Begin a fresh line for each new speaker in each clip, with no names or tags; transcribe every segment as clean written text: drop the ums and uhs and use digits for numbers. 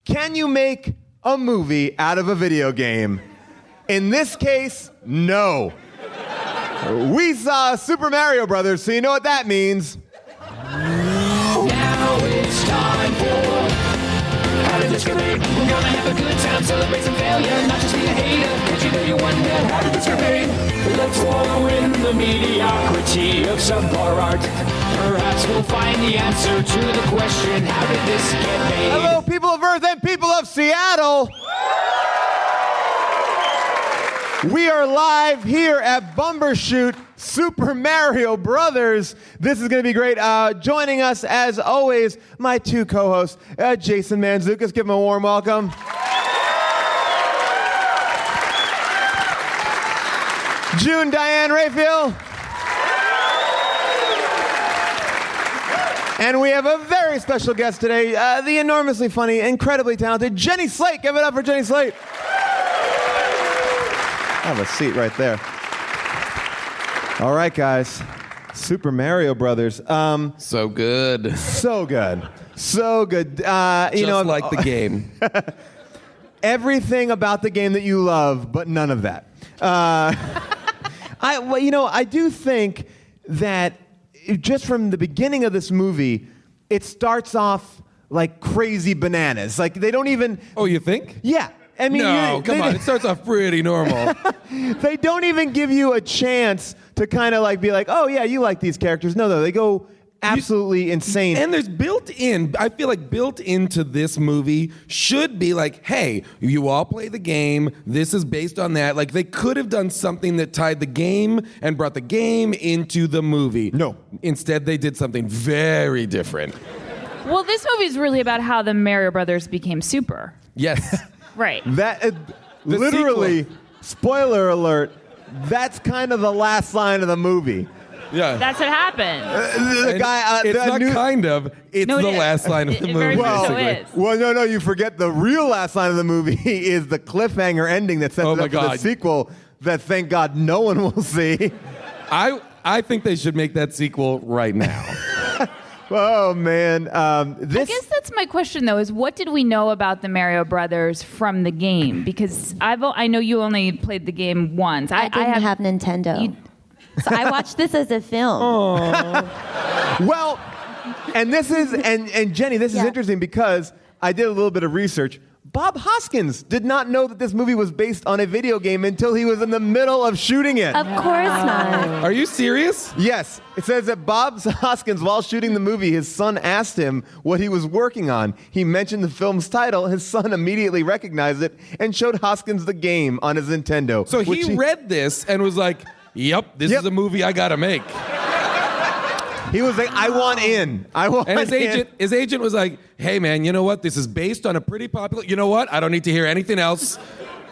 Can you make a movie out of a video game? In this case, no. We saw Super Mario Brothers, so you know what that means.
Now it's time for How Did This Get Made? We're gonna have a good time, celebrate some failure, not just be a hater, cause you wonder, how did this get made? Let's wallow in the mediocrity of subpar art. Perhaps we'll find the answer to the question, how did this get made?
Hello, people of Earth and people of Seattle. We are live here at Bumbershoot, Super Mario Brothers. This is going to be great. Joining us, as always, my two co-hosts, Jason Mantzoukas. Give him a warm welcome. June Diane Raphael. And we have a very special guest today, the enormously funny, incredibly talented Jenny Slate. Give it up for Jenny Slate. Have a seat right there. All right, guys. Super Mario Brothers.
So good.
So good. So good.
Just like the game.
Everything about the game that you love, but none of that. I do think that just from the beginning of this movie, it starts off like crazy bananas. Like they don't even.
Oh, you think?
Yeah. I mean,
no, come on. It starts off pretty normal.
They don't even give you a chance to kind of like be like, oh yeah, you like these characters. No, they go absolutely insane.
And there's I feel like built into this movie should be like, hey, you all play the game. This is based on that. Like they could have done something that tied the game and brought the game into the movie.
No.
Instead, they did something very different.
Well, this movie is really about how the Mario Brothers became super.
Yes.
Right.
That literally, spoiler alert, that's kind of the last line of the movie.
Yeah.
That's what happened.
It's the last line of the movie.
Very much so is.
Well, no, you forget the real last line of the movie is the cliffhanger ending that sets it up for the sequel that, thank God, no one will see.
I think they should make that sequel right now.
Oh, man.
I guess that's my question, though, is what did we know about the Mario Brothers from the game? Because I know you only played the game once.
I didn't have Nintendo. So I watched this as a film.
Well, and Jenny, this is interesting because I did a little bit of research. Bob Hoskins did not know that this movie was based on a video game until he was in the middle of shooting it.
Of course not.
Are you serious?
Yes. It says that Bob Hoskins, while shooting the movie, his son asked him what he was working on. He mentioned the film's title. His son immediately recognized it and showed Hoskins the game on his Nintendo.
So he read this and was like, yep, this is a movie I gotta make.
He was like, I want in.
And his agent was like, hey man, you know what? This is based on a pretty popular, you know what? I don't need to hear anything else.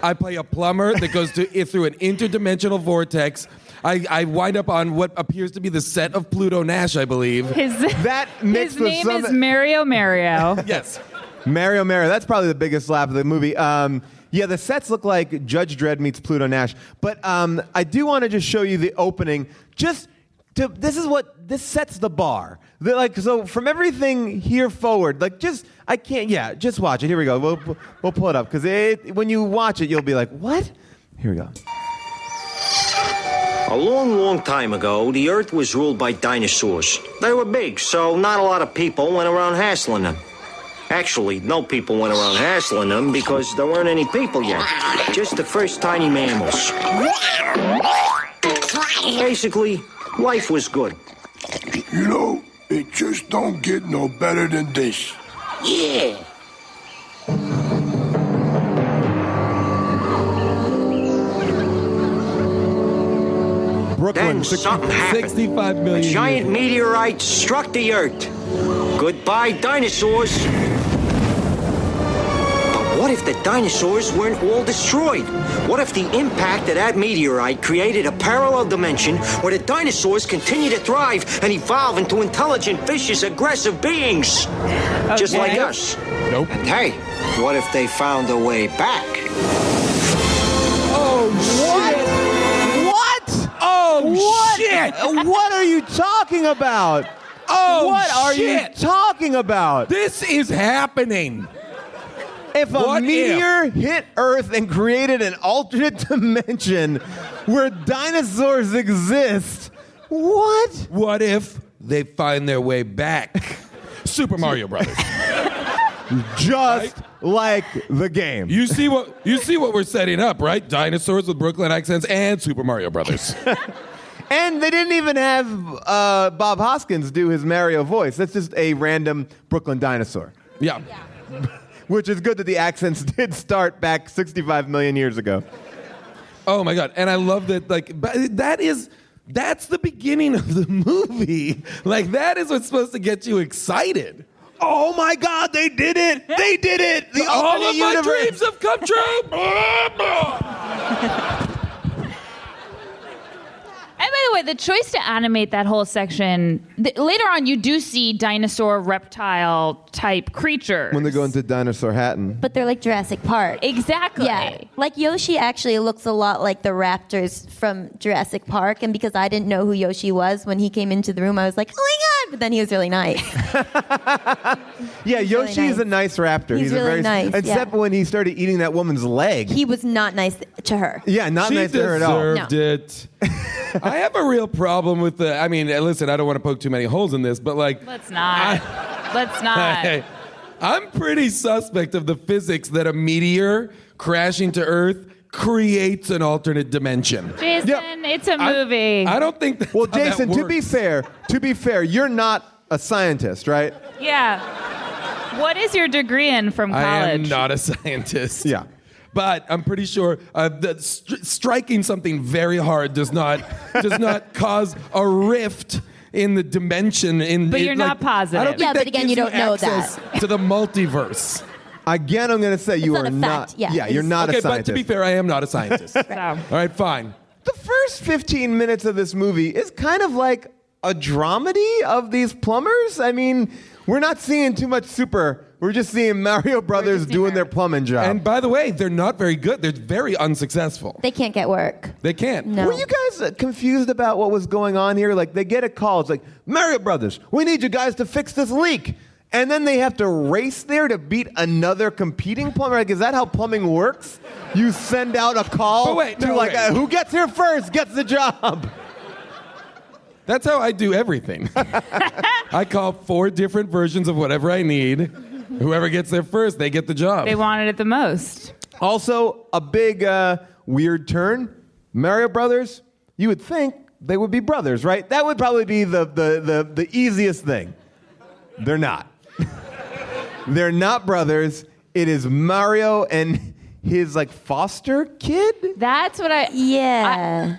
I play a plumber that goes through an interdimensional vortex. I wind up on what appears to be the set of Pluto Nash, I believe.
His name is Mario.
Yes.
Mario. That's probably the biggest laugh of the movie. Yeah, the sets look like Judge Dredd meets Pluto Nash. But I do want to just show you the opening. This sets the bar. So from everything here forward, just watch it. Here we go. We'll pull it up because when you watch it, you'll be like, what? Here we go.
A long, long time ago, the Earth was ruled by dinosaurs. They were big, so not a lot of people went around hassling them. Actually, no people went around hassling them because there weren't any people yet. Just the first tiny mammals. Basically, life was good.
You know, it just don't get no better than this.
Yeah.
Brooklyn,
Then something happened.
65 million
A giant
years.
meteorite struck the Earth. Goodbye, dinosaurs. But what if the dinosaurs weren't all destroyed? What if the impact of that meteorite created a parallel dimension where the dinosaurs continue to thrive and evolve into intelligent, vicious, aggressive beings? Just like us.
Nope.
And hey, what if they found a way back?
Oh,
What?
Oh, shit!
What are you talking about?
Oh,
what are you
shit.
talking about?
This is happening.
If a meteor hit Earth and created an alternate dimension where dinosaurs exist, what?
What if they find their way back? Super Mario Brothers.
Just like the game.
You see what we're setting up, right? Dinosaurs with Brooklyn accents and Super Mario Brothers.
And they didn't even have Bob Hoskins do his Mario voice. That's just a random Brooklyn dinosaur.
Yeah.
Which is good that the accents did start back 65 million years ago.
Oh my God. And I love that, like, that's the beginning of the movie. Like, that is what's supposed to get you excited.
Oh my God, they did it! They did it! The
All
alternate
of my
universe.
dreams have come true!
And by the way, the choice to animate that whole section, later on you do see dinosaur reptile type creatures.
When they go into Dinosaur Hatton.
But they're like Jurassic Park.
Exactly.
Yeah. Like Yoshi actually looks a lot like the raptors from Jurassic Park. And because I didn't know who Yoshi was when he came into the room, I was like, oh my God. But then he was really nice.
Yeah, Yoshi
really
is a nice raptor.
He's really
a very
nice,
Except when he started eating that woman's leg.
He was not nice to her.
Yeah, not nice to her at all.
She deserved it. I have a real problem with I mean, listen, I don't want to poke too many holes in this, but like...
Let's not. Let's not.
I'm pretty suspect of the physics that a meteor crashing to Earth creates an alternate dimension.
Jason, it's a movie.
I don't think that's
Well,
how that
Jason, to be fair, you're not a scientist, right?
Yeah. What is your degree in from college?
I am not a scientist.
Yeah.
But I'm pretty sure that striking something very hard does not cause a rift in the dimension.
But you're not positive.
I don't think
Yeah,
that
but again,
gives
you don't know
access to the multiverse.
Again, I'm going to say you
not
are
a
not.
fact, yeah.
You're not
Okay,
a scientist.
but to be fair, I am not a scientist.
So.
All right, fine.
The first 15 minutes of this movie is kind of like a dramedy of these plumbers. I mean, we're not seeing too much super. We're just seeing Mario Brothers doing their plumbing job.
And by the way, they're not very good. They're very unsuccessful.
They can't get work.
They can't.
No.
Were you guys confused about what was going on here? Like, they get a call. It's like, Mario Brothers, we need you guys to fix this leak. And then they have to race there to beat another competing plumber. Like, is that how plumbing works? You send out a call who gets here first gets the job.
That's how I do everything. I call 4 different versions of whatever I need. Whoever gets there first, they get the job.
They wanted it the most.
Also, a big weird turn. Mario Brothers, you would think they would be brothers, right? That would probably be the easiest thing. They're not. They're not brothers. It is Mario and his like foster kid.
That's what I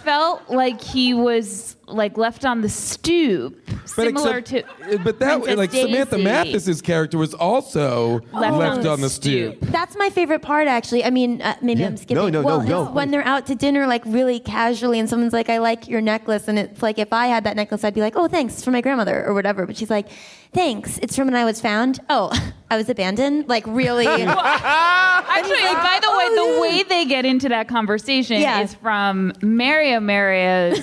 felt like he was like left on the stoop, similar to.
But that
Princess
like Samantha
Daisy.
Mathis's character was also left on the stoop.
That's my favorite part, actually. I mean, maybe I'm skipping.
No.
It's when they're out to dinner, like really casually, and someone's like, "I like your necklace," and it's like, if I had that necklace, I'd be like, "Oh, thanks, it's for my grandmother," or whatever. But she's like, "Thanks, it's from when I was found." Oh, I was abandoned. Like really.
Actually, by the way, the way they get into that conversation is from Mario's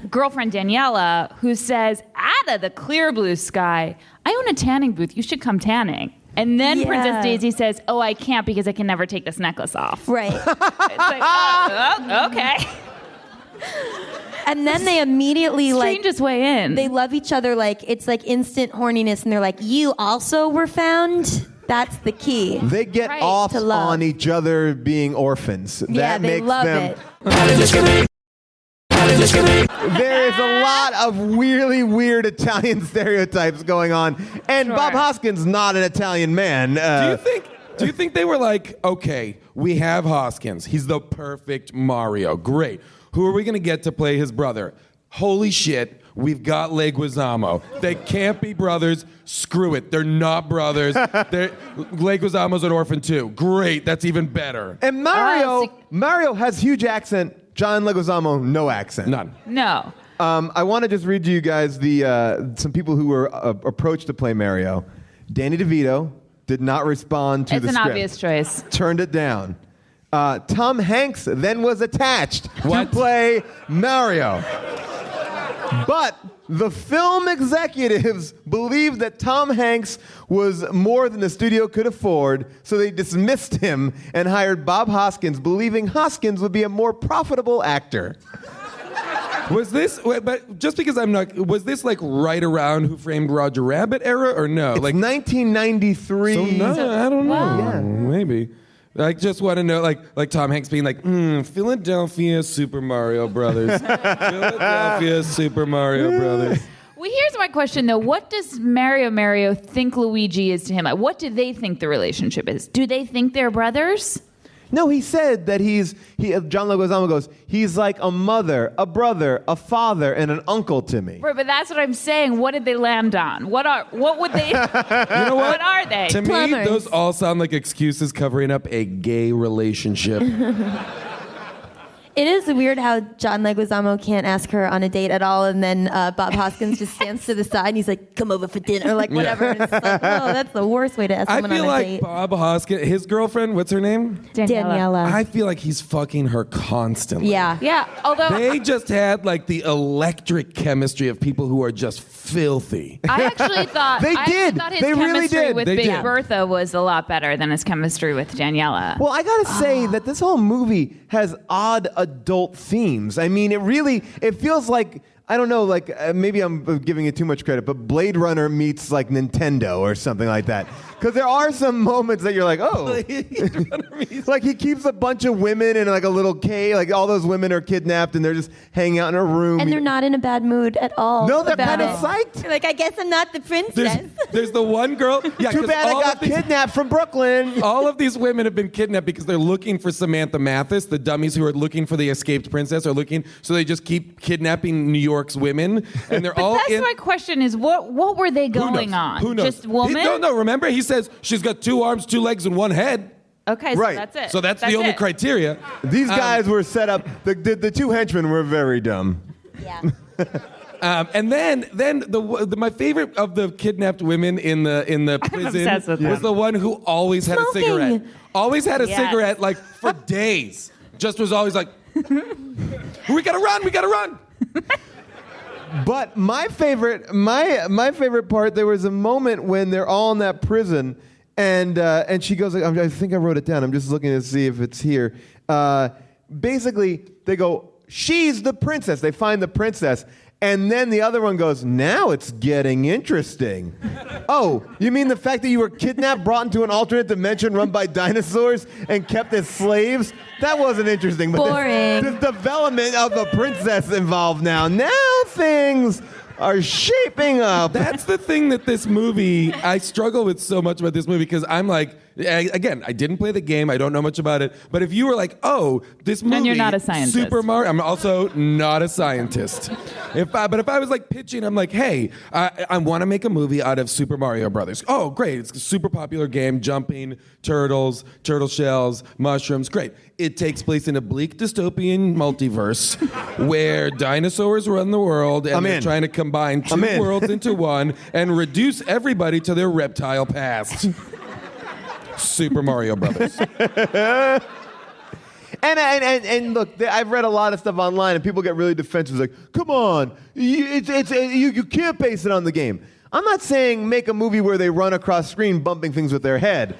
girlfriend Daniela, who says, "Out of the clear blue sky, I own a tanning booth. You should come tanning." And then Princess Daisy says, "Oh, I can't because I can never take this necklace off."
Right.
It's like, okay.
And then they immediately
Strangest way in.
They love each other like it's like instant horniness, and they're like, "You also were found." That's the key.
They get off
to love.
on each other being orphans.
Yeah,
that
they
makes
love
them.
it.
There is a lot of really weird Italian stereotypes going on, and Bob Hoskins not an Italian man.
Do you think they were like, okay, we have Hoskins. He's the perfect Mario. Great. Who are we going to get to play his brother? Holy shit, we've got Leguizamo. They can't be brothers. Screw it. They're not brothers. Leguizamo's an orphan too. Great. That's even better.
And Mario has huge accent. John Leguizamo, no accent.
None.
No.
I want to just read you guys some people who were approached to play Mario. Danny DeVito did not respond to the script.
It's an obvious choice.
Turned it down. Tom Hanks then was attached to play Mario. But the film executives believed that Tom Hanks was more than the studio could afford, so they dismissed him and hired Bob Hoskins, believing Hoskins would be a more profitable actor.
Was this, but just because was this like right around Who Framed Roger Rabbit era or no?
It's
like
1993.
So no, I don't know.
Wow.
Yeah.
Maybe. I just want to know, like Tom Hanks being like, Philadelphia Super Mario Brothers. Philadelphia Super Mario Brothers.
Well, here's my question, though. What does Mario think Luigi is to him? Like, what do they think the relationship is? Do they think they're brothers?
No, he said that John Leguizamo goes, he's like a mother, a brother, a father, and an uncle to me.
Right, but that's what I'm saying. What did they land on? What would they?
You know what?
What are they?
To me, those all sound like excuses covering up a gay relationship.
It is weird how John Leguizamo can't ask her on a date at all, and then Bob Hoskins just stands to the side and he's like, "Come over for dinner," or like whatever. And it's like, oh, that's the worst way to ask someone on a
like
date.
Bob Hoskins, his girlfriend, what's her name?
Daniela.
I feel like he's fucking her constantly.
Yeah.
Yeah, although
They just had like the electric chemistry of people who are just filthy.
I actually thought
They
I
did.
thought his
They really
chemistry
did.
with
They
Big
did.
Bertha was a lot better than his chemistry with Daniela.
Well, I gotta say that this whole movie has odd adult themes. I mean, it feels like, I don't know, like maybe I'm giving it too much credit, but Blade Runner meets like Nintendo or something like that. Because there are some moments that you're like, oh. Like he keeps a bunch of women in like a little cave, like all those women are kidnapped and they're just hanging out in a room.
And they're not in a bad mood at all.
No, they're
about
kind of
it.
psyched.
Like, I guess I'm not the princess.
There's the one girl. Yeah,
Too
'cause
bad I
all
got
of these-
kidnapped from Brooklyn.
All of these women have been kidnapped because they're looking for Samantha Mathis. The dummies who are looking for the escaped princess are looking, so they just keep kidnapping New York's women, and they're all
That's
in.
my question: is what were they
Who
going
knows?
on?
Who knows?
Just woman?
No. Remember, he says she's got 2 arms, 2 legs, and 1 head.
Okay,
Right.
so that's it.
So that's the only
it.
criteria.
These guys were set up. The two henchmen were very dumb.
Yeah.
And then my favorite of the kidnapped women in the prison
obsessed with
was
them.
the one who always had a
Smoking.
cigarette. Always had a
Yes.
cigarette like for days. Just was always like, we gotta run.
But my favorite part, there was a moment when they're all in that prison, and she goes, I think I wrote it down. I'm just looking to see if it's here. Basically, they go, she's the princess. They find the princess. And then the other one goes, now it's getting interesting. Oh, you mean the fact that you were kidnapped, brought into an alternate dimension run by dinosaurs, and kept as slaves? That wasn't interesting. But
Boring.
the development of the princess involved now. Now things are shaping up.
That's the thing that this movie, I struggle with so much about this movie because I'm like, again, I didn't play the game. I don't know much about it. But if you were like, oh, this movie.
And you're not a scientist.
Super Mario. I'm also not a scientist. But if I was like pitching, I'm like, hey, I want to make a movie out of Super Mario Brothers. Oh, great. It's a super popular game. Jumping, turtles, turtle shells, mushrooms. Great. It takes place in a bleak dystopian multiverse where dinosaurs run the world and they're trying to combine 2 worlds into one and reduce everybody to their reptile past. Super Mario Brothers.
And look, I've read a lot of stuff online, and people get really defensive. Like, come on, you can't base it on the game. I'm not saying make a movie where they run across screen bumping things with their head.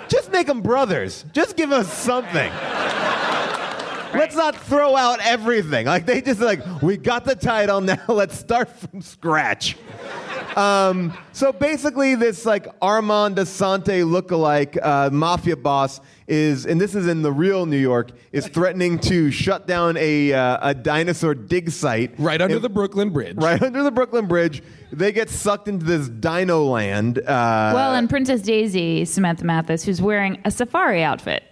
Just make them brothers. Just give us something. Let's not throw out everything. Like they just like, we got the title now. Let's start from scratch. So basically, this like Armand Asante lookalike mafia boss is, and this is in the real New York, is threatening to shut down a dinosaur dig site
Right under the Brooklyn Bridge.
Right under the Brooklyn Bridge. They get sucked into this Dino Land.
Well, and Princess Daisy, Samantha Mathis, who's wearing a safari outfit.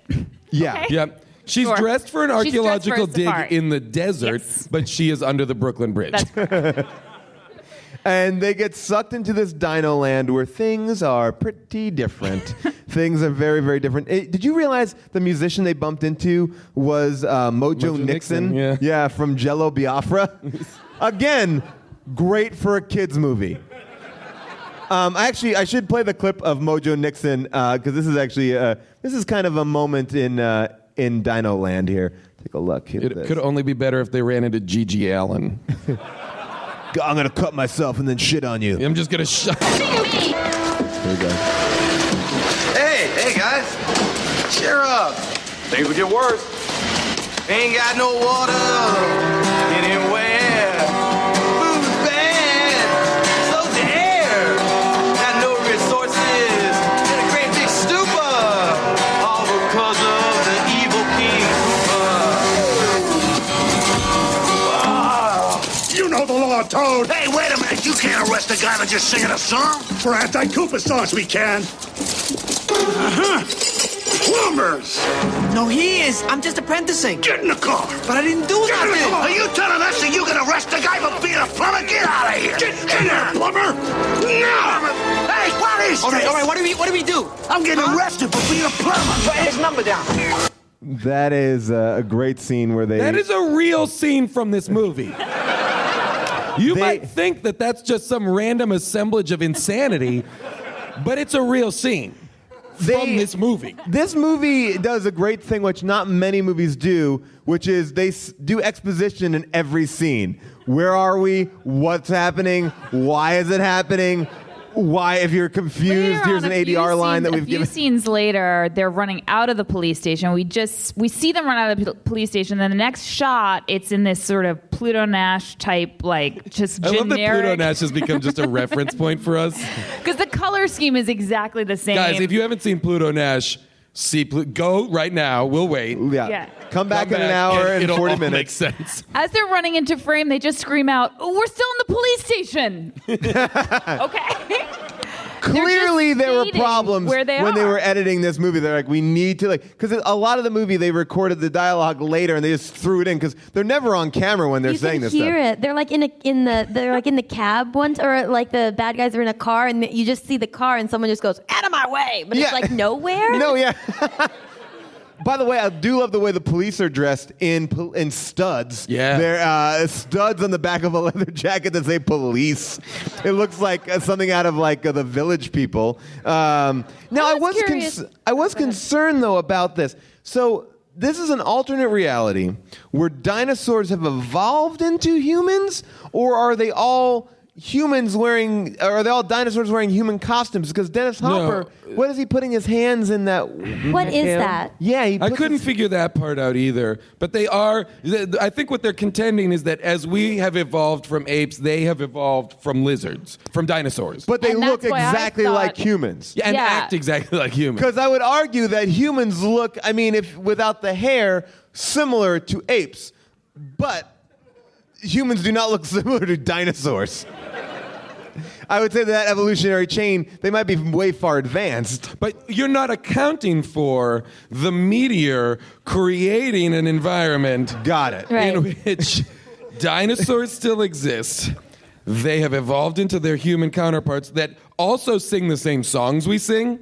Yeah.
Okay.
Yep. She's
Sure.
dressed for an
She's dressed for a
archaeological dig
safari.
in the desert,
Yes.
but she is under the Brooklyn Bridge.
That's correct.
And they get sucked into this Dino Land where things are pretty different. Things are very, very different. Did you realize the musician they bumped into was Mojo Nixon?
Yeah.
From Jello Biafra. Again, great for a kids movie. Actually, I should play the clip of Mojo Nixon because this is actually this is kind of a moment in Dino Land here. Take a look.
It could only be better if they ran into Gigi Allen.
I'm gonna cut myself and then shit on you.
I'm just gonna shut.
Here we go.
Hey guys, cheer up. Things will get worse. Ain't got no water anywhere. Food's bad, so's the air. Got no resources in a great big stupor. All because of the evil King Koopa.
You know the law, Toad.
Hey, wait a minute. You can't arrest a guy for just singing a song.
For anti-Koopa songs, we can. Plumbers!
No, he is. I'm just apprenticing.
Get in the car!
But I didn't do
Get in the
nothing.
car!
Are you telling us that you can arrest a guy for being a plumber? Get out of here!
Get in there, plumber! No!
Hey, what is
All
this?
right. What do we do?
I'm getting arrested for being a plumber.
Write his number down.
That is a great scene where they.
That is a real scene from this movie. You might think that that's just some random assemblage of insanity, but it's a real scene from this movie.
This movie does a great thing, which not many movies do, which is they do exposition in every scene. Where are we? What's happening? Why is it happening? Why, if you're confused, here's an ADR line that we've given.
A few scenes later, they're running out of the police station. We see them run out of the police station. Then the next shot, it's in this sort of Pluto Nash type, like just generic.
I love that Pluto Nash has become just a reference point for us.
Because the color scheme is exactly the same.
Guys, if you haven't seen Pluto Nash, go right now. We'll wait.
Yeah. Come back in an hour and
it'll
40
all
minutes.
make sense.
As they're running into frame, they just scream out, "Oh, we're still in the police station." Okay.
Clearly, there were
stating
problems
where they
when they
are.
were editing this movie. They're like, we need to, because a lot of the movie they recorded the dialogue later and they just threw it in because they're never on camera when they're saying this
You can
stuff.
hear it. They're like in the cab once, or like the bad guys are in a car, and you just see the car, and someone just goes out of my way, but it's like nowhere.
No, yeah. By the way, I do love the way the police are dressed in studs.
Yeah.
They're studs on the back of a leather jacket that say police. It looks like something out of like the Village People. Now, I was concerned, though, about this. So this is an alternate reality where dinosaurs have evolved into humans, or are they all dinosaurs wearing human costumes? Because Dennis Hopper, what is he putting his hands in that?
What is that?
Yeah,
I couldn't figure that part out either. But they are. I think what they're contending is that as we have evolved from apes, they have evolved from lizards, from dinosaurs.
But they
And
look
that's why I
exactly
thought-
like humans.
Yeah, and
Yeah.
act exactly like humans.
Because I would argue that humans look, if without the hair, similar to apes. But humans do not look similar to dinosaurs. I would say that evolutionary chain, they might be way far advanced.
But you're not accounting for the meteor creating an environment
Got it.
Right.
in which dinosaurs still exist. They have evolved into their human counterparts that also sing the same songs we sing.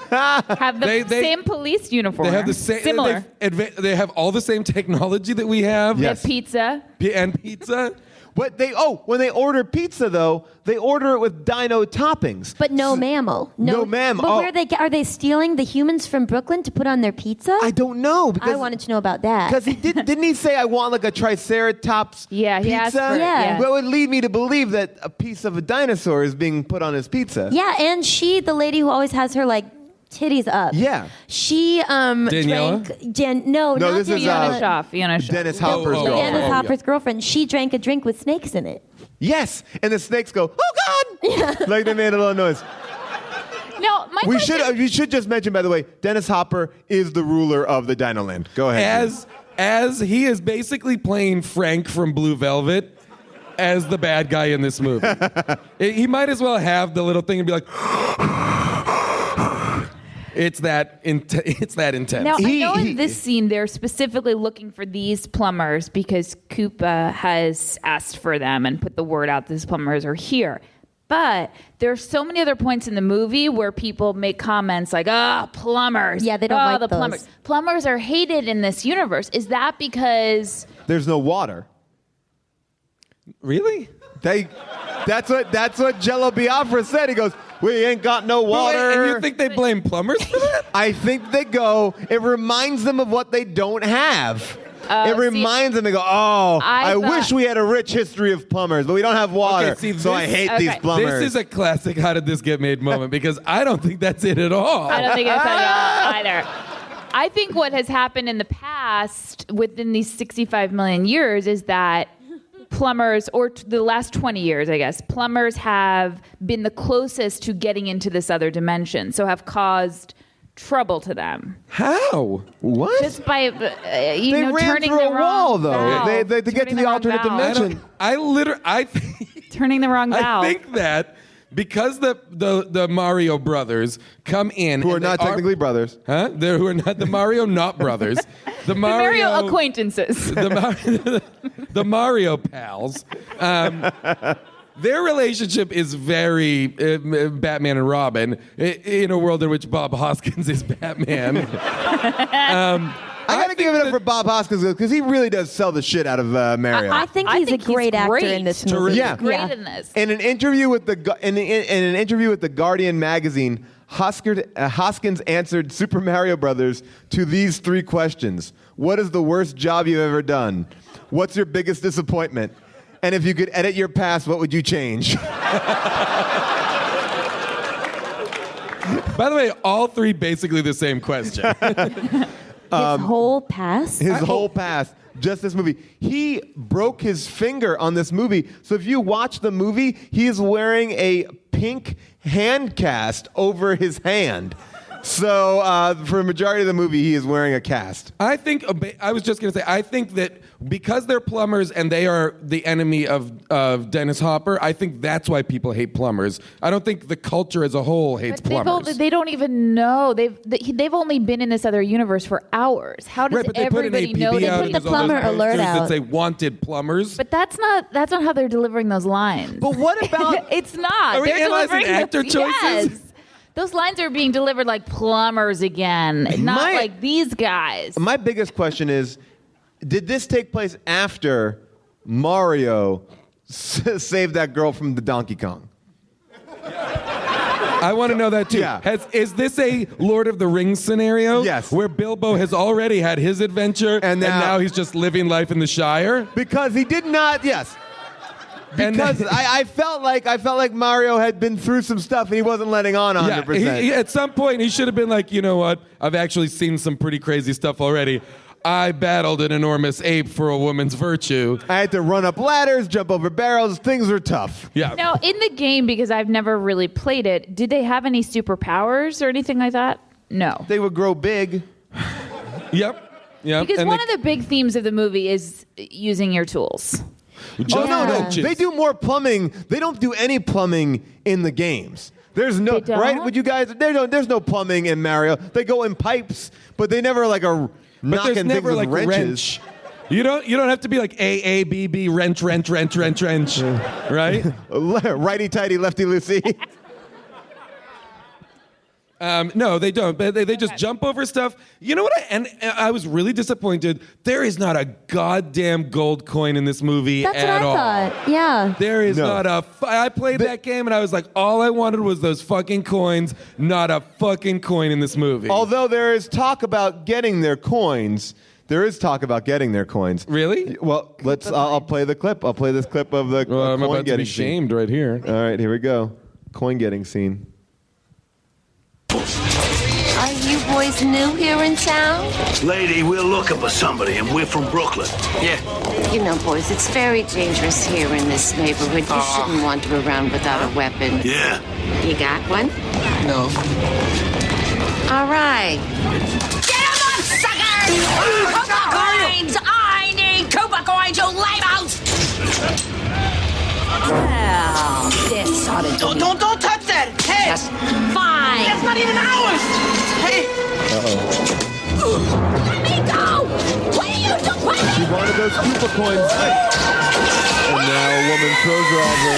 Have the
They-
same police uniform.
They have the same.
Similar.
They have all the same technology that we have.
Yes.
Pizza.
And pizza.
But when they order pizza, though, they order it with dino toppings.
But no mammal.
No mammal.
But
Oh.
are they stealing the humans from Brooklyn to put on their pizza?
I don't know.
I wanted to know about that.
Because didn't he say, I want like a Triceratops
Yeah, he
pizza?
asked for it,
Yeah.
That would lead me to believe that a piece of a dinosaur is being put on his pizza.
Yeah, and the lady who always has her like titties up.
Yeah.
She
Daniela?
drank. No, not
this is,
Daniela.
Fiona Shaw.
Dennis Hopper's
oh,
girlfriend.
Dennis
yeah.
Hopper's girlfriend. She drank a drink with snakes in it.
Yes, and the snakes go, oh God! Like they made a little noise.
No, my question.
We should just mention, by the way, Dennis Hopper is the ruler of the Dino Land. Go ahead.
As he is basically playing Frank from Blue Velvet as the bad guy in this movie. He might as well have the little thing and be like, it's that intense.
Now, I know in this scene they're specifically looking for these plumbers because Koopa has asked for them and put the word out these plumbers are here. But there's so many other points in the movie where people make comments like, plumbers.
Yeah, they don't like
the
those.
plumbers. Plumbers are hated in this universe. Is that because...
There's no water.
Really?
That's what Jello Biafra said. He goes, we ain't got no water.
And you think they blame plumbers for that?
I think they go, it reminds them of what they don't have. it reminds them. They go, I wish we had a rich history of plumbers, but we don't have water, so I hate these plumbers.
This is a classic how did this get made moment, because I don't think that's it at all.
I don't think it's at all either. I think what has happened in the past within these 65 million years is that plumbers, or the last 20 years, I guess, plumbers have been the closest to getting into this other dimension, so have caused trouble to them.
How?
What?
Just by,
they ran
turning
through
the
a wall, though.
valve.
They get to the alternate dimension.
Turning the wrong valve.
I think that because the Mario brothers come in,
who are not technically brothers,
huh? Who are not the Mario not brothers, the Mario
acquaintances,
the Mario pals. Their relationship is very Batman and Robin in a world in which Bob Hoskins is Batman.
I gotta give it up for Bob Hoskins because he really does sell the shit out of Mario.
I think he's a great actor in this movie.
Yeah,
great in this.
In an interview with the Guardian magazine, Hoskins answered Super Mario Brothers to these 3 questions: what is the worst job you've ever done? What's your biggest disappointment? And if you could edit your past, what would you change?
By the way, all 3 basically the same question.
His whole past?
His whole past. Just this movie. He broke his finger on this movie. So if you watch the movie, he is wearing a pink hand cast over his hand. So for a majority of the movie, he is wearing a cast.
I think that because they're plumbers and they are the enemy of Dennis Hopper, I think that's why people hate plumbers. I don't think the culture as a whole hates plumbers.
They don't even know. They've only been in this other universe for hours. How does everybody know?
They put the plumber alert out.
That say wanted plumbers.
But that's not how they're delivering those lines.
But what about?
It's not.
Are we
They're
analyzing
delivering
actor choices?
Yes. Those lines are being delivered like plumbers again, not like these guys.
My biggest question is, did this take place after Mario saved that girl from the Donkey Kong?
I want to know that too.
Yeah.
Is this a Lord of the Rings scenario?
Yes.
Where Bilbo has already had his adventure and now he's just living life in the Shire?
Because he did not, yes. Because I felt like Mario had been through some stuff and he wasn't letting on 100%.
Yeah, at some point he should have been like, you know what? I've actually seen some pretty crazy stuff already. I battled an enormous ape for a woman's virtue.
I had to run up ladders, jump over barrels. Things were tough.
Yeah.
Now, in the game, because I've never really played it, did they have any superpowers or anything like that? No.
They would grow big.
Yep.
Because one of the big themes of the movie is using your tools.
No. They do more plumbing. They don't do any plumbing in the games. There's no, right? Would you guys? There's no plumbing in Mario. They go in pipes, but they never knocking things with wrenches.
Wrench. You don't have to be like A, B, B, wrench, right?
Righty tighty, lefty loosey.
No, they don't. But they just jump over stuff. You know what? I was really disappointed. There is not a goddamn gold coin in this movie
at all.
That's what
I thought. Yeah.
There is not a. I played that game and I was like, all I wanted was those fucking coins. Not a fucking coin in this movie.
Although there is talk about getting their coins. There is talk about getting their coins.
Really?
Well, I'll play the clip. I'll play this clip of the coin
I'm about to be
scene.
shamed right here.
All right, here we go. Coin getting scene.
Are you boys new here in town?
Lady, we're looking for somebody, and we're from Brooklyn.
Yeah.
You know, boys, it's very dangerous here in this neighborhood. You shouldn't wander around without a weapon.
Yeah.
You got one?
No.
All right.
Get him up, suckers! Koopa coins! I need Koopa coins, you lame-outs!
Well, this ought to do.
Don't touch that! Hey!
Just fine.
That's not even ours! Hey!
Let me go! What are you doing?
She wanted those Koopa coins. And now a woman throws her over.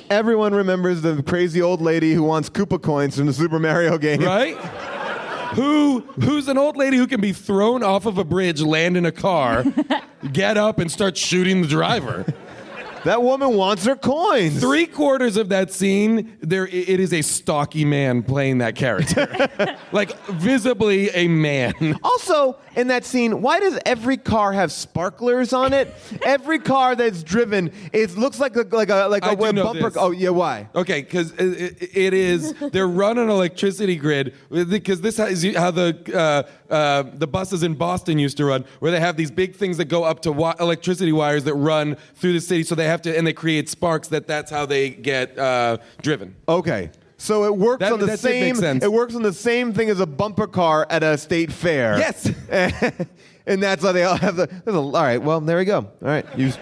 Everyone remembers the crazy old lady who wants Koopa coins from the Super Mario game.
Right? Who's an old lady who can be thrown off of a bridge, land in a car, get up, and start shooting the driver.
That woman wants her coins.
3/4 of that scene, it is a stocky man playing that character. Like, visibly a man.
Also, in that scene, why does every car have sparklers on it? Every car that's driven, it looks like a bumper.
This.
Oh yeah, why?
Okay, because they're running an electricity grid, because this is how the buses in Boston used to run, where they have these big things that go up to electricity wires that run through the city, so they have to, and they create sparks. That's how they get driven.
Okay. So it works on the
that
same.
makes sense.
It works on the same thing as a bumper car at a state fair.
Yes.
And that's why they all have all right. Well, there we go. All right. You've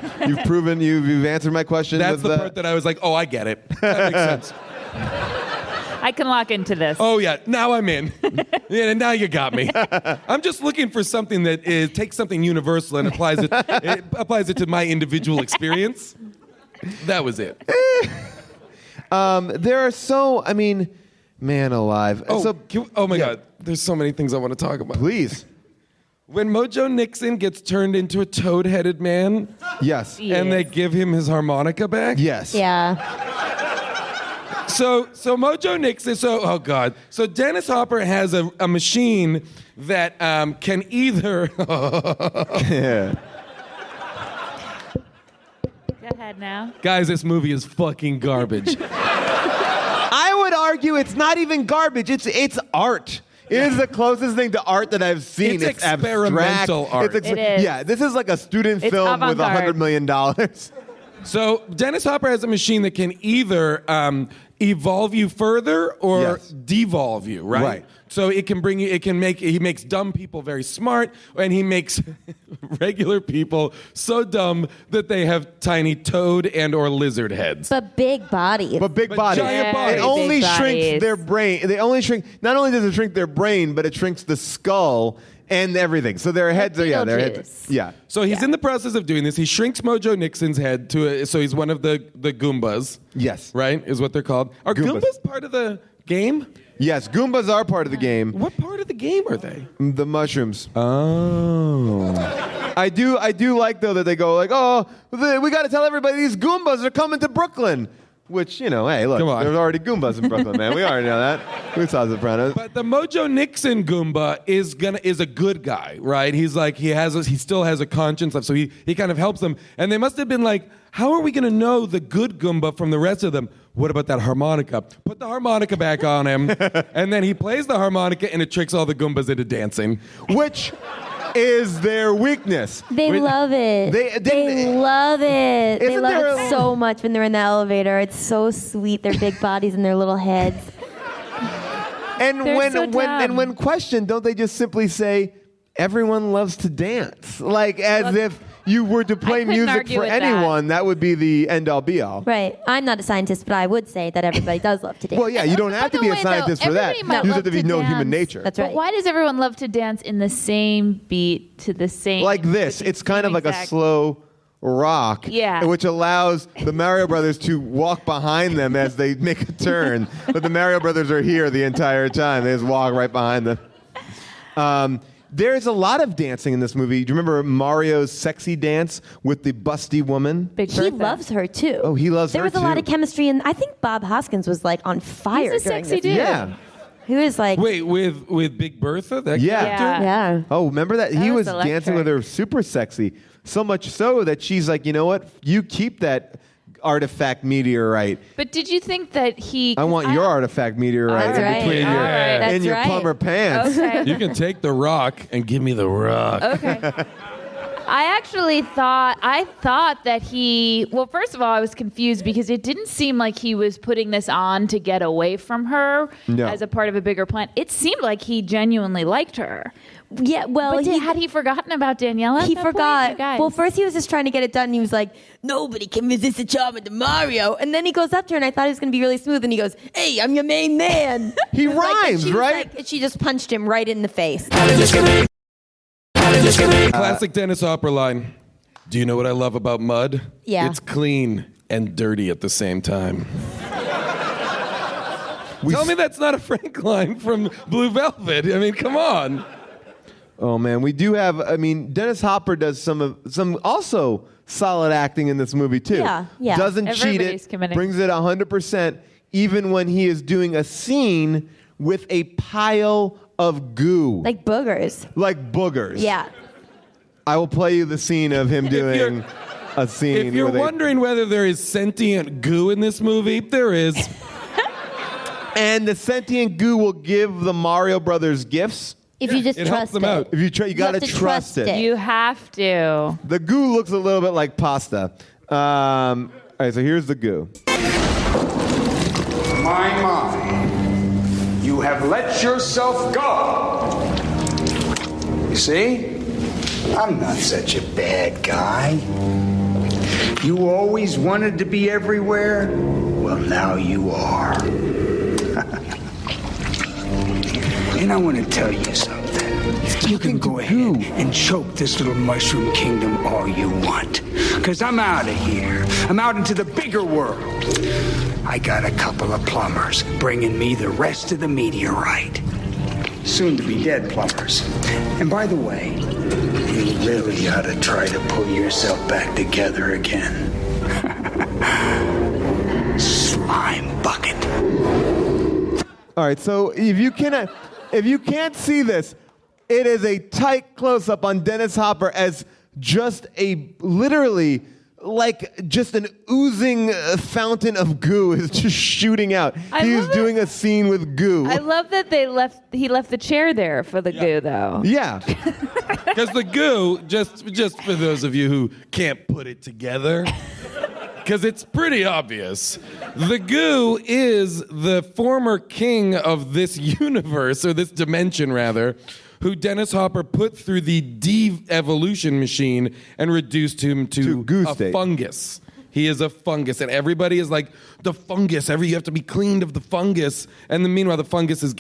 proven. You've answered my question.
That's the part that I was like, oh, I get it. That makes sense.
I can lock into this.
Oh yeah, now I'm in. Yeah, now you got me. I'm just looking for something that takes something universal and applies it to my individual experience. That was it.
There are so. I mean, man alive.
Oh my God. There's so many things I want to talk about.
Please.
When Mojo Nixon gets turned into a toad-headed man.
Yes.
And they give him his harmonica back.
Yes.
Yeah.
So Mojo Nixon, oh God. So Dennis Hopper has a machine that can either...
Yeah.
Go ahead now.
Guys, this movie is fucking garbage.
I would argue it's not even garbage. It's art. It is the closest thing to art that I've seen.
It's experimental
abstract.
art.
It is.
Yeah, this is like a student
It's
film with
avant-garde.
$100 million.
So Dennis Hopper has a machine that can either evolve you further or
Yes.
devolve you, right?
Right.
So he makes dumb people very smart, and he makes regular people so dumb that they have tiny toad and or lizard heads.
But big bodies.
But big bodies.
giant bodies.
It only
Big
shrinks
bodies.
their brain. They only shrink. Not only does it shrink their brain, but it shrinks the skull and everything. So their heads are their heads.
Beetlejuice.
Yeah.
So he's in the process of doing this. He shrinks Mojo Nixon's head so he's one of the Goombas.
Yes.
Right? Is what they're called. Are
Goombas.
Goombas part of the game?
Yes. Goombas are part of the game.
What part of the game are they?
The mushrooms.
Oh.
I do like though that they go like, we got to tell everybody these Goombas are coming to Brooklyn. Which, hey, look,
Come on.
there's already Goombas in Brooklyn, man. We already know that. We saw Sopranos.
But the Mojo Nixon Goomba is a good guy, right? He's like he still has a conscience, so he kind of helps them. And they must have been like, how are we going to know the good Goomba from the rest of them? What about that harmonica? Put the harmonica back on him, and then he plays the harmonica, and it tricks all the Goombas into dancing.
Which is their weakness.
They love it. They love it. They love it so much when they're in the elevator. It's so sweet. Their big bodies and their little heads.
And
They're
when questioned, don't they just simply say, everyone loves to dance? Like as if you were to play
couldn't
music
argue
for
with that.
anyone, that would be the end all be all.
Right. I'm not a scientist, but I would say that everybody does love to dance.
Well, yeah, you don't have to be a scientist for that.
everybody might
You just have
love
to
to
know human
dance.
nature.
That's
But
right.
why does everyone love to dance in the same beat to the same?
Like this.
with the
It's kind of
same
like a
exact-
slow rock,
Yeah.
which allows the Mario Brothers to walk behind them as they make a turn. But the Mario Brothers are here the entire time. They just walk right behind them. There's a lot of dancing in this movie. Do you remember Mario's sexy dance with the busty woman?
Big
He
Bertha.
loves her too.
Oh, he loves
there
her
was a lot
too.
of chemistry, and I think Bob Hoskins was like on fire
He's a
during
sexy
this.
dude.
Yeah.
He was like,
Wait, with Big Bertha? That
Yeah.
character?
yeah.
Oh, remember that? He was
was
dancing with her super sexy. So much so that she's like, you know what? You keep that artifact meteorite.
But did you think that he?
I want your artifact meteorite
That's
in
right.
between
All
your,
right. That's
in your
right.
plumber pants.
Okay.
You can take the rock and give me the rock.
Okay. I actually thought that he, well, first of all, I was confused because it didn't seem like he was putting this on to get away from her
No.
as a part of a bigger plan. It seemed like he genuinely liked her.
Yeah, well,
But had he forgotten about Daniela? at
He
that point?
forgot.
You guys.
Well, first he was just trying to get it done. And he was like, nobody can resist the charm of the Mario. And then he goes up to her, and I thought he was going to be really smooth. And he goes, hey, I'm your main man.
He
It was like- and
rhymes,
she was
right?
like- and she just punched him right in the face.
Classic Dennis Hopper line. Do you know what I love about mud?
Yeah.
It's clean and dirty at the same time. Tell me that's not a Frank line from Blue Velvet. I mean, come on.
Oh man, we do have. I mean, Dennis Hopper does some also solid acting in this movie too.
Yeah.
Doesn't
Everybody's
cheat it.
committing.
Brings it 100%, even when he is doing a scene with a pile of goo,
Like boogers.
like boogers.
Yeah.
I will play you the scene of him doing a scene.
If you're
with
wondering whether there is sentient goo in this movie, there is.
and the sentient goo will give the Mario Brothers gifts.
If you just
it helps
trust
them
it.
out.
If you try, you gotta
have to
trust it.
You have to.
The goo looks a little bit like pasta. All right, so here's the goo.
My. You have let yourself go. You see? I'm not such a bad guy. You always wanted to be everywhere? Well, now you are. And I want to tell you something. You can go ahead and choke this little mushroom kingdom all you want. Because I'm out of here. I'm out into the bigger world. I got a couple of plumbers bringing me the rest of the meteorite. Soon to be dead plumbers. And by the way, you really ought to try to pull yourself back together again. Slime bucket.
All right, so if you can't see this, it is a tight close-up on Dennis Hopper as just literally like just an oozing fountain of goo is just shooting out. He's doing a scene with goo.
I love that he left the chair there for the goo, though.
Yeah.
Because the goo, just for those of you who can't put it together, because it's pretty obvious, the goo is the former king of this universe, or this dimension rather, who Dennis Hopper put through the de-evolution machine and reduced him to
goo
a
state.
fungus. He is a fungus, and everybody is like, the fungus, you have to be cleaned of the fungus. And then meanwhile, the fungus is,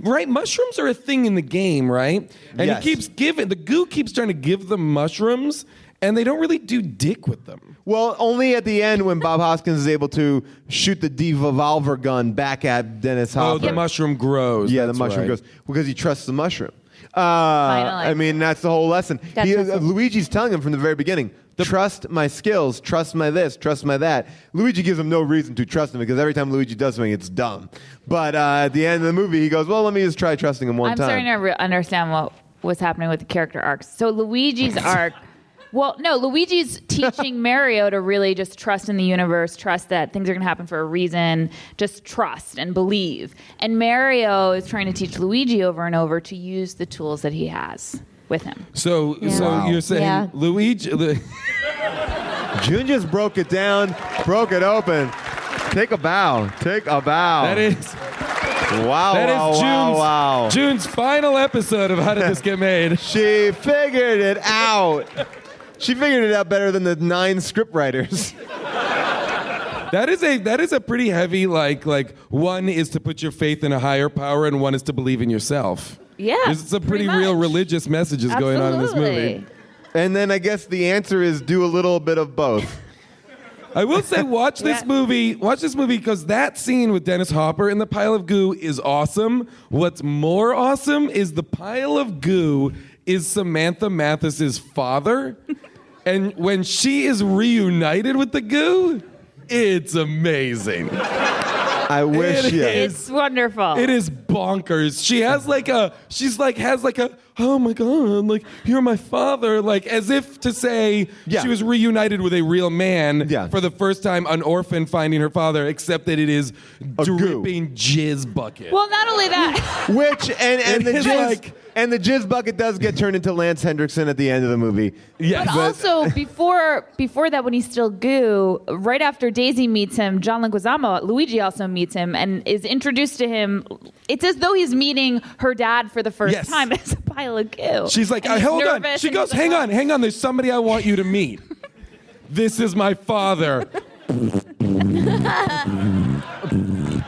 right? Mushrooms are a thing in the game, right? And
Yes.
he keeps the goo keeps trying to give them mushrooms, and they don't really do dick with them.
Well, only at the end when Bob Hoskins is able to shoot the devolver gun back at Dennis Hopper.
Oh, the mushroom grows.
Yeah,
that's
the mushroom
right.
grows because he trusts the mushroom.
Finally.
I mean, that's the whole lesson. Luigi's telling him from the very beginning, trust my skills, trust my this, trust my that. Luigi gives him no reason to trust him because every time Luigi does something, it's dumb. But at the end of the movie, he goes, well, let me just try trusting him one time.
I'm starting to understand what was happening with the character arcs. So Luigi's arc... Well, no, Luigi's teaching Mario to really just trust in the universe, trust that things are going to happen for a reason, just trust and believe. And Mario is trying to teach Luigi over and over to use the tools that he has with him.
So you're saying Luigi...
June just broke it down, broke it open. Take a bow. Take a bow.
That is...
Wow,
That is
wow.
June's final episode of How Did This Get Made?
She figured it out. She figured it out better than the 9 scriptwriters.
That is a pretty heavy, like one is to put your faith in a higher power and one is to believe in yourself.
Yeah,
There's some pretty real religious messages going on in this movie.
And then I guess the answer is do a little bit of both.
I will say, watch this movie because that scene with Dennis Hopper in the pile of goo is awesome. What's more awesome is the pile of goo is Samantha Mathis's father. And when she is reunited with the goo, it's amazing.
I wish
It's wonderful.
It is bonkers. She has oh my God, like, you're my father, like, as if to say she was reunited with a real man for the first time, an orphan finding her father, except that it is a dripping jizz bucket.
Well, not only that.
Which, and the
is
jizz, and the jizz bucket does get turned into Lance Hendrickson at the end of the movie.
Yes.
But also, before that, when he's still goo, right after Daisy meets him, John Leguizamo, Luigi also meets him and is introduced to him. It's as though he's meeting her dad for the first time. It's a pile of goo.
She's like,
And he's
hold on.
nervous,
She
and
goes,
he's like,
hang on. There's somebody I want you to meet. This is my father.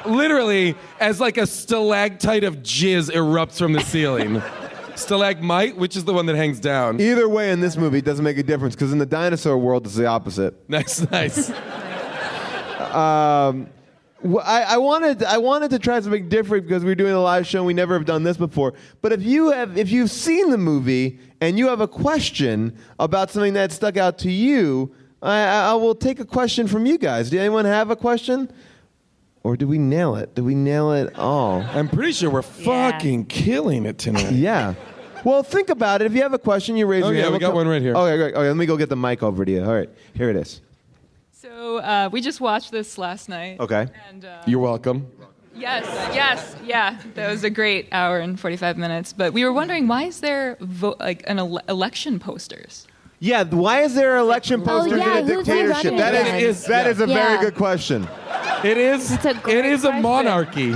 Literally, as like a stalactite of jizz erupts from the ceiling. Stalagmite, which is the one that hangs down.
Either way, in this movie, it doesn't make a difference because in the dinosaur world, it's the opposite.
Nice.
Well, I wanted to try something different because we're doing a live show and we never have done this before. But if you've seen the movie and you have a question about something that stuck out to you, I will take a question from you guys. Do anyone have a question? Or do we nail it? Do we nail it all?
I'm pretty sure we're fucking killing it tonight.
Yeah. Well, think about it. If you have a question, you raise your hand.
Yeah, we got one right here.
Okay, great. Okay, let me go get the mic over to you. All right, here it is.
So we just watched this last night.
Okay.
And,
You're welcome.
Yes, yeah. That was a great hour and 45 minutes. But we were wondering, why is there election posters?
Yeah, why is there election posters in a dictatorship? That is a very good question.
It is a monarchy.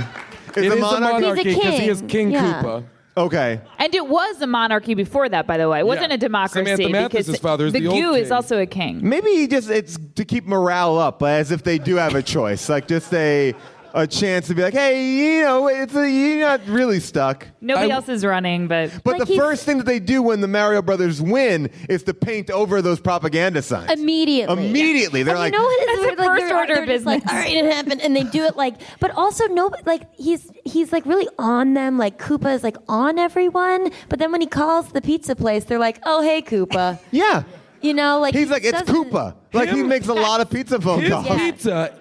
It is a monarchy because he is King Koopa.
Okay.
And it was a monarchy before that, by the way. It wasn't a democracy.
Samantha
because
Mathis's father is the old
Goo is
king.
also a king.
Maybe it's to keep morale up, as if they do have a choice, like just a chance to be like, hey, you're not really stuck.
Nobody else is running, but
the first thing that they do when the Mario Brothers win is to paint over those propaganda signs.
Immediately.
They're like,
you know what it is?
That's the first order of business.
Like, all right, it happened, and they do it but also he's like really on them. Like Koopa is like on everyone, but then when he calls the pizza place, they're like, oh hey Koopa.
Yeah.
You know, like
he's like, it's Koopa. Like he makes a lot of pizza phone calls.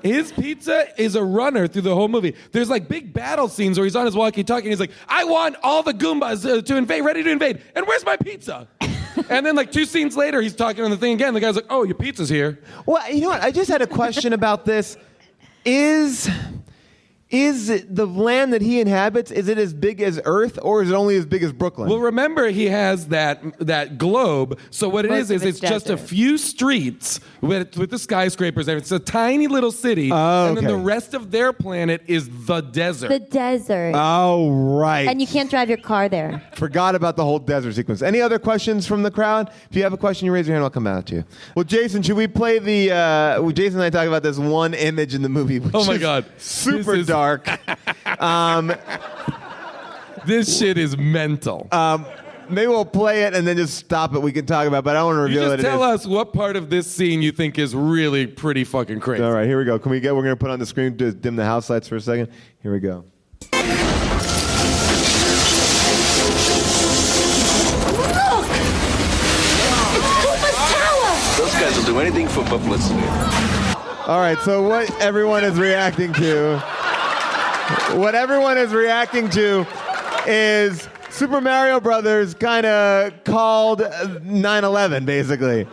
His pizza is a runner through the whole movie. There's like big battle scenes where he's on his walkie-talkie and he's like, I want all the Goombas to invade, ready to invade. And where's my pizza? And then like 2 scenes later, he's talking on the thing again. The guy's like, oh, your pizza's here.
Well, you know what? I just had a question about this. Is the land that he inhabits, is it as big as Earth or is it only as big as Brooklyn?
Well, remember, he has that globe. So what it is it's just a few streets with the skyscrapers. It's a tiny little city.
Oh,
and then the rest of their planet is the desert.
The desert.
Oh, right.
And you can't drive your car there.
Forgot about the whole desert sequence. Any other questions from the crowd? If you have a question, you raise your hand, I'll come out to you. Well, Jason, should we play Jason and I talk about this one image in the movie, which
oh my God.
super dark.
This shit is mental.
Maybe we'll play it and then just stop it. We can talk about it, but I don't want to reveal it.
You just tell us what part of this scene you think is really pretty fucking crazy.
All right, here we go. We're going to put on the screen to dim the house lights for a second. Here we go.
Look! Koopa's tower!
Those guys will do anything for publicity.
All right, so what everyone is reacting to is Super Mario Brothers kind of called 9/11, basically.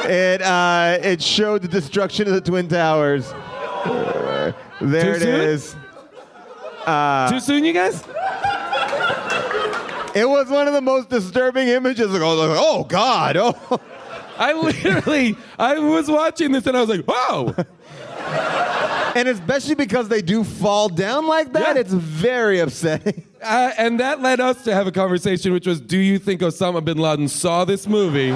It showed the destruction of the Twin Towers. There it is.
Too soon, you guys?
It was one of the most disturbing images. Like, oh God! Oh.
I was watching this and I was like, whoa!
And especially because they do fall down like that, it's very upsetting.
And that led us to have a conversation, which was, do you think Osama bin Laden saw this movie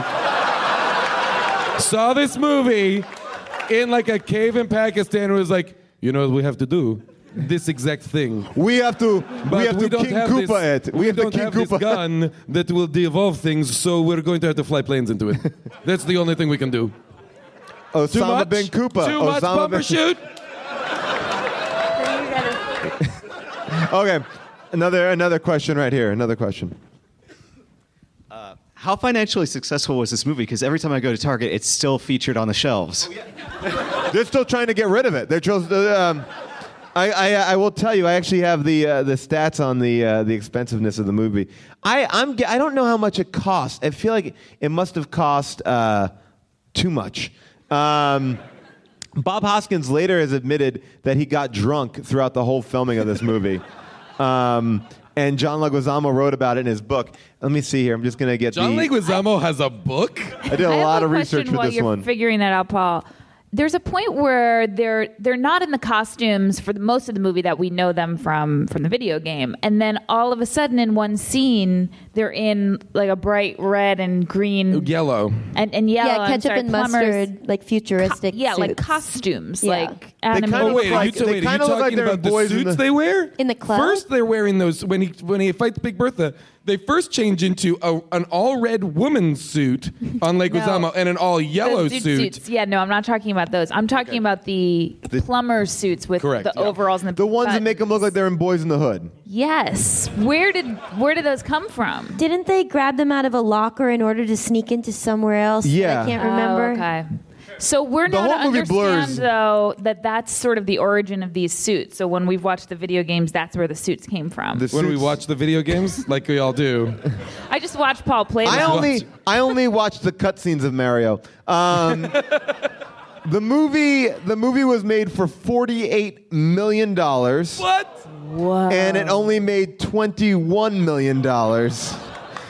in like a cave in Pakistan and was like, you know what we have to do? This exact thing.
We have to King Koopa it.
We don't have this gun that will de-evolve things, so we're going to have to fly planes into it. That's the only thing we can do.
Osama bin Koopa.
Too much Bumbershoot.
Okay, another question right here. Another question.
How financially successful was this movie? Because every time I go to Target, it's still featured on the shelves.
They're still trying to get rid of it. They're just. I will tell you, I actually have the stats on the expensiveness of the movie. I don't know how much it cost. I feel like it must have cost too much. Bob Hoskins later has admitted that he got drunk throughout the whole filming of this movie. And John Leguizamo wrote about it in his book. Let me see here. I'm just going to get
John Leguizamo has a book?
I did a lot of research for
while
this
you're
one.
Figuring that out, Paul. There's a point where they're not in the costumes for most of the movie that we know them from the video game, and then all of a sudden in one scene they're in like a bright red and green,
yellow,
and yellow.
Yeah, ketchup
and
plumbers, mustard, like futuristic.
Like
suits.
costumes,
Yeah.
like animated.
Are you talking about the suits they wear?
In the club?
First, they're wearing those when he fights Big Bertha. They first change into an all-red woman's suit on Lake Uzama and an all-yellow
The
suit.
suits. Yeah, no, I'm not talking about those. I'm talking about the plumber suits with the overalls and
the ones that make them look like they're in Boys in the Hood.
Yes. Where did those come from?
Didn't they grab them out of a locker in order to sneak into somewhere else?
Yeah.
I can't remember.
Oh, okay. So we're
The
now to
whole movie
understand,
blurs.
though, that that's sort of the origin of these suits. So when we've watched the video games, that's where the suits came from.
When we watch the video games, like we all do.
I just watched Paul play them.
I only watched the cutscenes of Mario. The movie was made for $48 million.
What?
Whoa.
And it only made $21 million.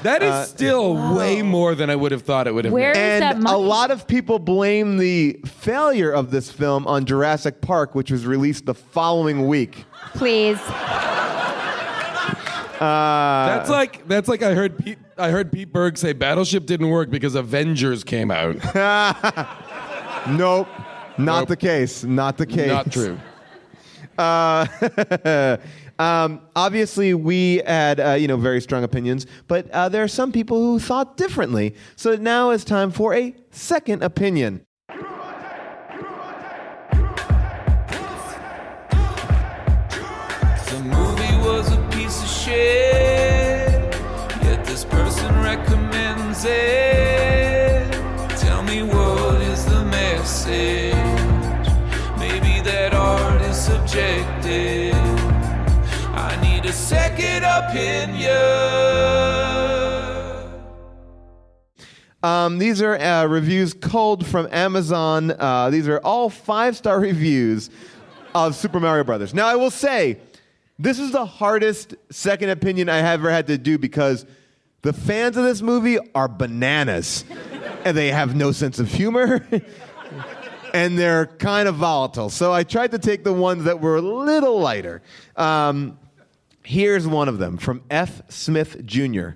That is still way more than I would have thought it would have made.
And a lot of people blame the failure of this film on Jurassic Park, which was released the following week.
Please.
That's like I heard Pete Berg say Battleship didn't work because Avengers came out.
Nope. Not the case. Not the case.
Not true.
Obviously, we had very strong opinions, but there are some people who thought differently. So now it's time for a second opinion.
The movie was a piece of shit, yet this person recommends it. Tell me what is the message? Maybe that art is subjective. I need a second opinion.
These are reviews culled from Amazon. These are all 5-star reviews of Super Mario Brothers. Now, I will say, this is the hardest second opinion I ever had to do because the fans of this movie are bananas. And they have no sense of humor. And they're kind of volatile. So I tried to take the ones that were a little lighter. Here's one of them from F. Smith Jr.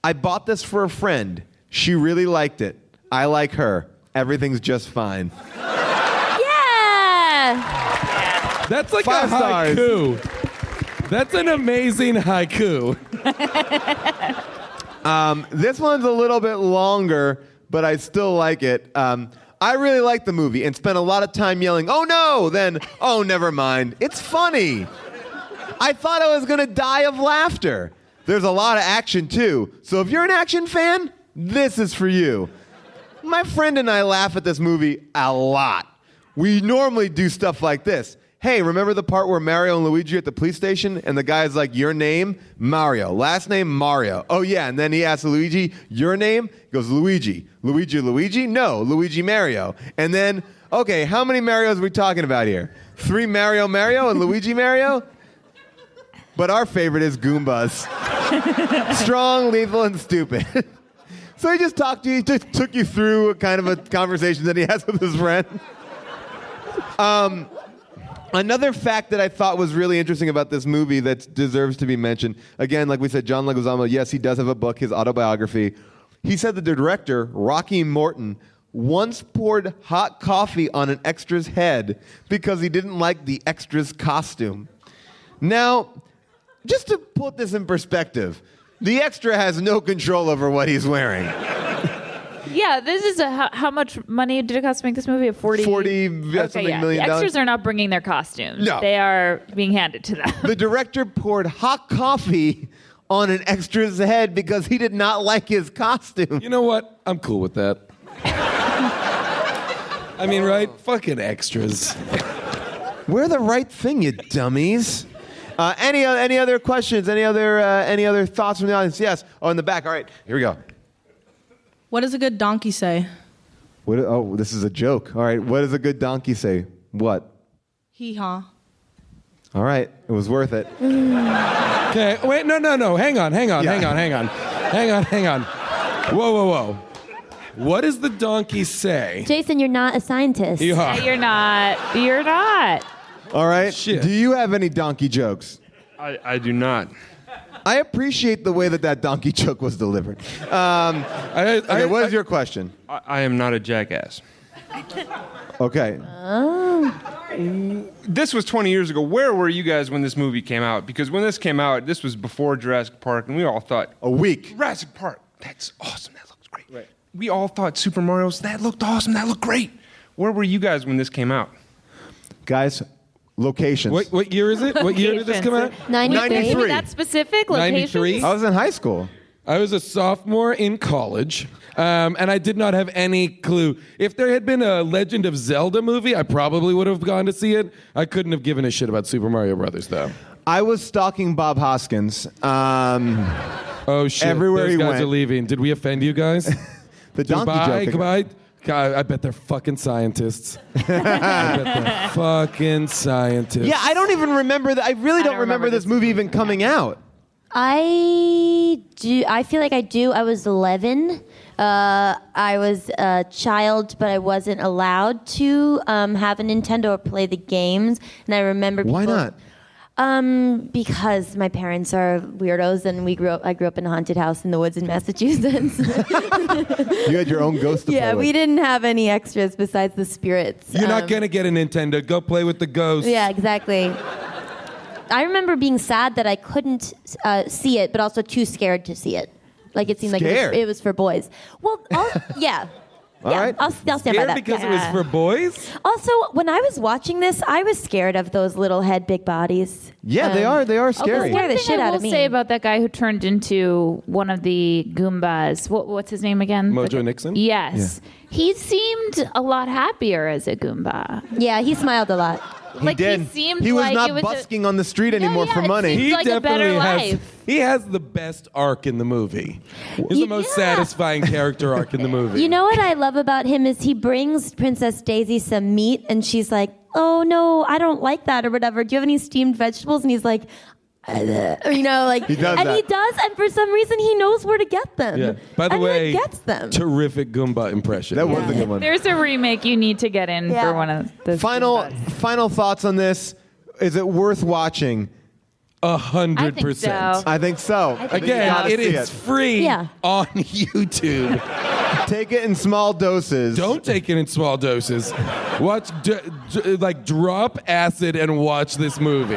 I bought this for a friend. She really liked it. I like her. Everything's just fine.
Yeah!
That's like
5
a
stars.
haiku. That's an amazing haiku.
This one's a little bit longer, but I still like it. I really like the movie and spent a lot of time yelling, "Oh no!" Then, "Oh, never mind. It's funny." I thought I was going to die of laughter. There's a lot of action, too. So if you're an action fan, this is for you. My friend and I laugh at this movie a lot. We normally do stuff like this. Hey, remember the part where Mario and Luigi are at the police station and the guy's like, "Your name? Mario. Last name? Mario." Oh, yeah. And then he asks Luigi, "Your name?" He goes, "Luigi." Luigi? No, Luigi Mario. And then, okay, how many Marios are we talking about here? 3 Mario and Luigi Mario? But our favorite is Goombas. Strong, lethal, and stupid. So he just talked to you, just took you through a kind of a conversation that he has with his friend. Another fact that I thought was really interesting about this movie that deserves to be mentioned, again, like we said, John Leguizamo, yes, he does have a book, his autobiography. He said the director, Rocky Morton, once poured hot coffee on an extra's head because he didn't like the extra's costume. Now, just to put this in perspective, the extra has no control over what he's wearing.
Yeah, this is how much money did it cost to make this movie? $40
million.
The extras are not bringing their costumes.
No.
They are being handed to them.
The director poured hot coffee on an extra's head because he did not like his costume.
You know what? I'm cool with that. I mean, right? Fucking extras.
Wear the right thing, you dummies. Any other questions? Any other thoughts from the audience? Yes. Oh, in the back. All right. Here we go.
What does a good donkey say?
Oh, this is a joke. All right. What does a good donkey say? What?
Hee-haw.
All right. It was worth it.
Okay. Wait. No. Hang on. Whoa. What does the donkey say?
Jason, you're not a scientist.
Yeah.
You're not.
All right.
Shit.
Do you have any donkey jokes?
I do not.
I appreciate the way that donkey joke was delivered. Okay, what is your question?
I am not a jackass.
Okay.
This was 20 years ago. Where were you guys when this movie came out? Because when this came out, this was before Jurassic Park, and we all thought...
A week.
Jurassic Park, that's awesome. That looks great. Right. We all thought Super Mario's, that looked awesome. That looked great. Where were you guys when this came out?
Guys, locations.
What year is it? What year did this come out?
93. That specific location?
93.
I was in high school.
I was a sophomore in college, and I did not have any clue. If there had been a Legend of Zelda movie, I probably would have gone to see it. I couldn't have given a shit about Super Mario Brothers, though.
I was stalking Bob Hoskins.
Oh, shit.
Everywhere
Those
he
guys
went.
are leaving. Did we offend you guys?
The donkey joke.
Goodbye. God, I bet they're fucking scientists. I bet they're fucking scientists.
Yeah, I don't even remember that. I really don't remember this movie even coming out.
I do. I feel like I do. I was 11. I was a child, but I wasn't allowed to have a Nintendo or play the games. And I remember people,
Why not?
Because my parents are weirdos, and I grew up in a haunted house in the woods in Massachusetts.
You had your own ghost to play with.
We didn't have any extras besides the spirits.
You're not gonna get a Nintendo. Go play with the ghosts.
Yeah, exactly. I remember being sad that I couldn't see it, but also too scared to see it. Like it seemed
Scared?
like it was for boys. Well, yeah.
All right.
I'll stand by
Scared
that.
because it was for boys?
Also, when I was watching this, I was scared of those little head, big bodies.
Yeah, they are. They are scary.
Scare the shit
I
out
will
of me.
say about that guy who turned into one of the Goombas. What's his name again?
Mojo Nixon?
Yes. He seemed a lot happier as a Goomba.
Yeah, he smiled a lot.
Like
did.
he seemed
He was
like
not
it was
busking on the street anymore for
it
money.
seems like a better
has.
life.
He has the best arc in the movie. He's the most satisfying character arc in the movie.
You know what I love about him is he brings Princess Daisy some meat, and she's like, "Oh no, I don't like that," or whatever. Do you have any steamed vegetables? And he's like, you know, like,
He does
and
that.
he does, and for some reason he knows where to get them.
Yeah. By the
and
way,
he gets them.
terrific Goomba impression.
That was a good one.
There's a remake you need to get in
Yeah.
for one of the
Final thoughts on this. Is it worth watching?
100%.
I think so.
Again, it is free
Yeah.
on YouTube.
Take it in small doses.
Don't take it in small doses. Watch, drop acid and watch this movie.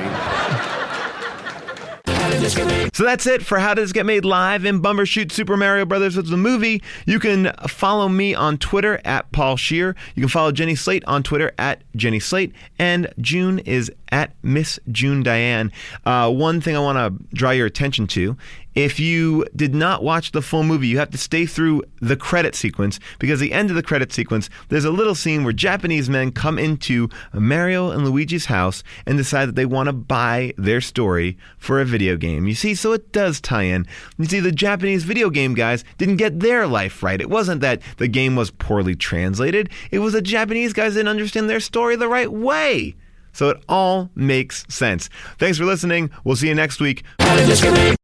So that's it for How Does This Get Made Live in Bumbershoot Super Mario Brothers with the movie. You can follow me on Twitter at Paul Scheer. You can follow Jenny Slate on Twitter at Jenny Slate. And June is at Miss June Diane. One thing I want to draw your attention to. If you did not watch the full movie, you have to stay through the credit sequence, because at the end of the credit sequence, there's a little scene where Japanese men come into Mario and Luigi's house and decide that they want to buy their story for a video game. You see, so it does tie in. You see, the Japanese video game guys didn't get their life right. It wasn't that the game was poorly translated. It was the Japanese guys didn't understand their story the right way. So it all makes sense. Thanks for listening. We'll see you next week.
How did this get made?